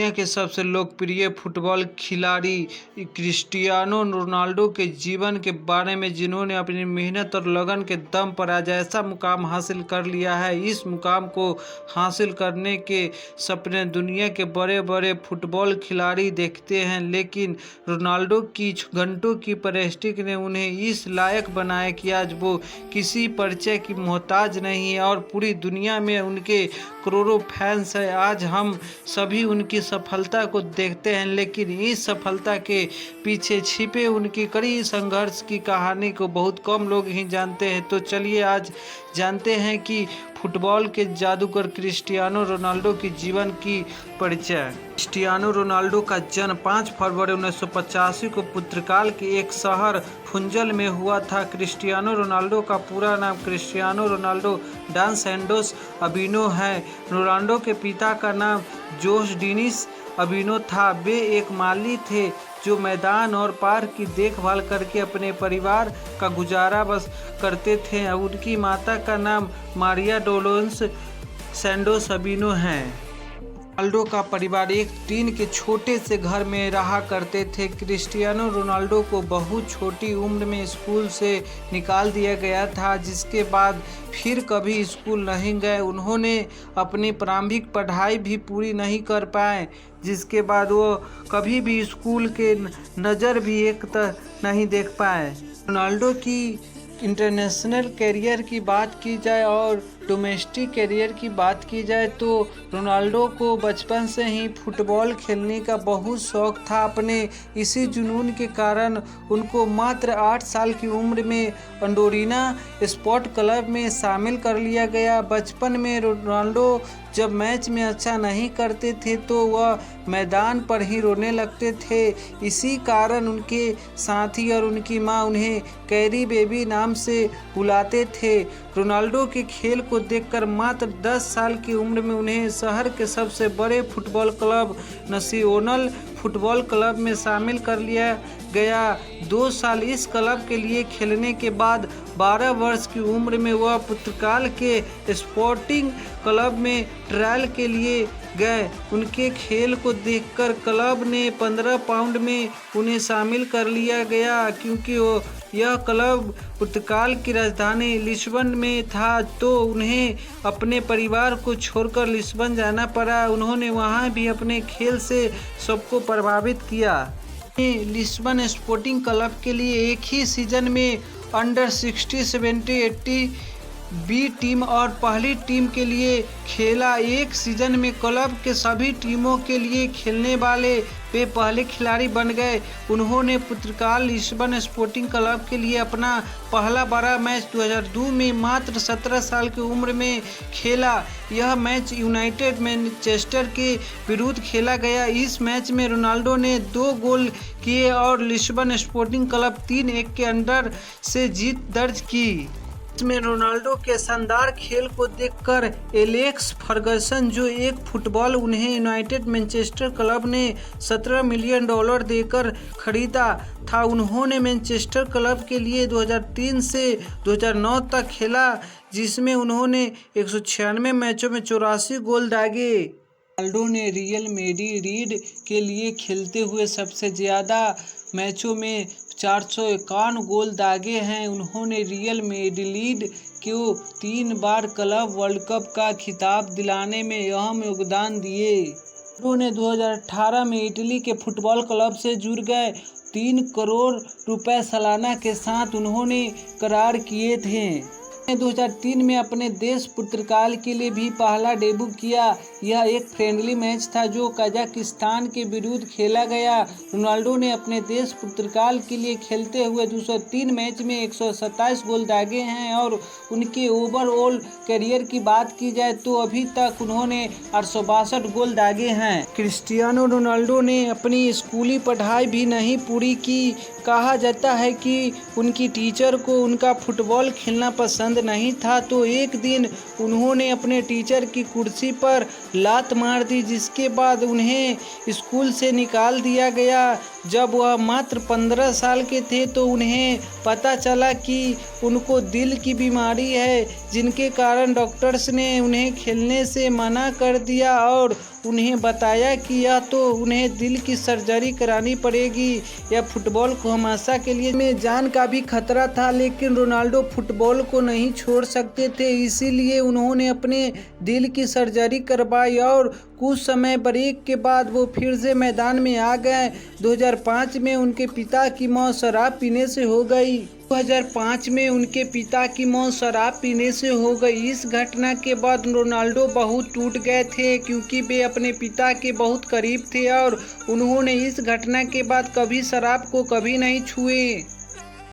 दुनिया के सबसे लोकप्रिय फुटबॉल खिलाड़ी क्रिस्टियानो रोनाल्डो के जीवन के बारे में, जिन्होंने अपनी मेहनत और लगन के दम पर आज ऐसा मुकाम हासिल कर लिया है। इस मुकाम को हासिल करने के सपने दुनिया के बड़े बड़े फुटबॉल खिलाड़ी देखते हैं, लेकिन रोनाल्डो की घंटों की प्रैक्टिस ने उन्हें इस लायक बनाया कि आज वो किसी परिचय की मोहताज नहीं है और पूरी दुनिया में उनके करोड़ों फैंस हैं। आज हम सभी उनकी सफलता को देखते हैं, लेकिन इस सफलता के पीछे छिपे उनकी कड़ी संघर्ष की कहानी को बहुत कम लोग ही जानते हैं। तो चलिए आज जानते हैं कि फुटबॉल के जादूगर क्रिस्टियानो रोनाल्डो की जीवन की परिचय। क्रिस्टियानो रोनाल्डो का जन्म 5 फरवरी 1985 को पुर्तगाल के एक शहर फुंजल में हुआ था। क्रिस्टियानो रोनाल्डो का पूरा नाम क्रिस्टियानो रोनाल्डो डास सैंटोस अविनो है। रोनाल्डो के पिता का नाम जोस डीनिस अविनो था। वे एक माली थे जो मैदान और पार्क की देखभाल करके अपने परिवार का गुजारा बस करते थे। उनकी माता का नाम मारिया डोलोस सैंटोस अविनो है। रोनाल्डो का परिवार एक टीन के छोटे से घर में रहा करते थे। क्रिस्टियानो रोनाल्डो को बहुत छोटी उम्र में स्कूल से निकाल दिया गया था, जिसके बाद फिर कभी स्कूल नहीं गए। उन्होंने अपनी प्रारंभिक पढ़ाई भी पूरी नहीं कर पाए, जिसके बाद वो कभी भी स्कूल के नज़र भी एक तक नहीं देख पाए। रोनाल्डो की इंटरनेशनल करियर की बात की जाए और डोमेस्टिक करियर की बात की जाए तो रोनाल्डो को बचपन से ही फुटबॉल खेलने का बहुत शौक था। अपने इसी जुनून के कारण उनको मात्र 8 साल की उम्र में अंडोरिना स्पोर्ट क्लब में शामिल कर लिया गया। बचपन में रोनाल्डो जब मैच में अच्छा नहीं करते थे तो वह मैदान पर ही रोने लगते थे। इसी कारण उनके साथी और उनकी मां उन्हें कैरी बेबी नाम से बुलाते थे। रोनाल्डो के खेल को देखकर मात्र 10 साल की उम्र में उन्हें शहर के सबसे बड़े football club national football club में शामिल कर लिया गया। 2 साल इस क्लब के लिए खेलने के बाद 12 वर्ष की उम्र में वह पुर्तगाल के स्पोर्टिंग क्लब में ट्रायल के लिए गए। उनके खेल को देखकर क्लब ने 15 पाउंड में उन्हें शामिल कर लिया गया। क्योंकि यह क्लब पुर्तगाल की राजधानी लिस्बन में था, तो उन्हें अपने परिवार को छोड़कर लिस्बन जाना पड़ा। उन्होंने वहां भी अपने खेल से सबको प्रभावित किया। लिस्बन स्पोर्टिंग क्लब के लिए एक ही सीजन में अंडर 60, 70, 80 बी टीम और पहली टीम के लिए खेला। एक सीजन में क्लब के सभी टीमों के लिए खेलने वाले वे पहले खिलाड़ी बन गए। उन्होंने पुर्तगाल लिस्बन स्पोर्टिंग क्लब के लिए अपना पहला बड़ा मैच 2002 में मात्र 17 साल की उम्र में खेला। यह मैच यूनाइटेड मैनचेस्टर के विरुद्ध खेला गया। इस मैच में रोनाल्डो ने 2 गोल किए और लिस्बन स्पोर्टिंग क्लब 3-1 के अंडर से जीत दर्ज की। इसमें रोनाल्डो के शानदार खेल को देखकर एलेक्स फर्गसन, जो एक फुटबॉल उन्हें यूनाइटेड मैनचेस्टर क्लब ने $17 मिलियन देकर खरीदा था। उन्होंने मैनचेस्टर क्लब के लिए 2003 से 2009 तक खेला, जिसमें उन्होंने 196 मैचों में 84 गोल दागे। रोनाल्डो ने रियल मैड्रिड के लिए खेलते हुए सबसे ज़्यादा मैचों में 451 गोल दागे हैं। उन्होंने रियल मैड्रिड को 3 बार क्लब वर्ल्ड कप का खिताब दिलाने में अहम योगदान दिए। उन्होंने 2018 में इटली के फुटबॉल क्लब से जुड़ गए। 3 करोड़ रुपए सालाना के साथ उन्होंने करार किए थे। 2003 में अपने देश पुर्तगाल के लिए भी पहला डेब्यू किया। यह एक फ्रेंडली मैच था जो कजाकिस्तान के विरुद्ध खेला गया। रोनाल्डो ने अपने देश पुर्तगाल के लिए खेलते हुए 203 मैच में 127 गोल दागे हैं और उनके ओवरऑल करियर की बात की जाए तो अभी तक उन्होंने 862 गोल दागे हैं। क्रिस्टियानो रोनाल्डो ने अपनी स्कूली पढ़ाई भी नहीं पूरी की। कहा जाता है कि उनकी टीचर को उनका फुटबॉल खेलना पसंद नहीं था, तो एक दिन उन्होंने अपने टीचर की कुर्सी पर लात मार दी, जिसके बाद उन्हें स्कूल से निकाल दिया गया। जब वह मात्र 15 साल के थे तो उन्हें पता चला कि उनको दिल की बीमारी है, जिनके कारण डॉक्टर्स ने उन्हें खेलने से मना कर दिया और उन्हें बताया कि या तो उन्हें दिल की सर्जरी करानी पड़ेगी या फुटबॉल को हमेशा के लिए में जान का भी खतरा था, लेकिन रोनाल्डो फुटबॉल को नहीं छोड़ सकते थे। इसीलिए उन्होंने अपने दिल की सर्जरी करवाई और कुछ समय ब्रेक के बाद वो फिर से मैदान में आ गए। 2005 में उनके पिता की मौत शराब पीने से हो गई। 2005 में उनके पिता की मौत शराब पीने से हो गई। इस घटना के बाद रोनाल्डो बहुत टूट गए थे, क्योंकि वे अपने पिता के बहुत करीब थे और उन्होंने इस घटना के बाद कभी शराब को कभी नहीं छुए।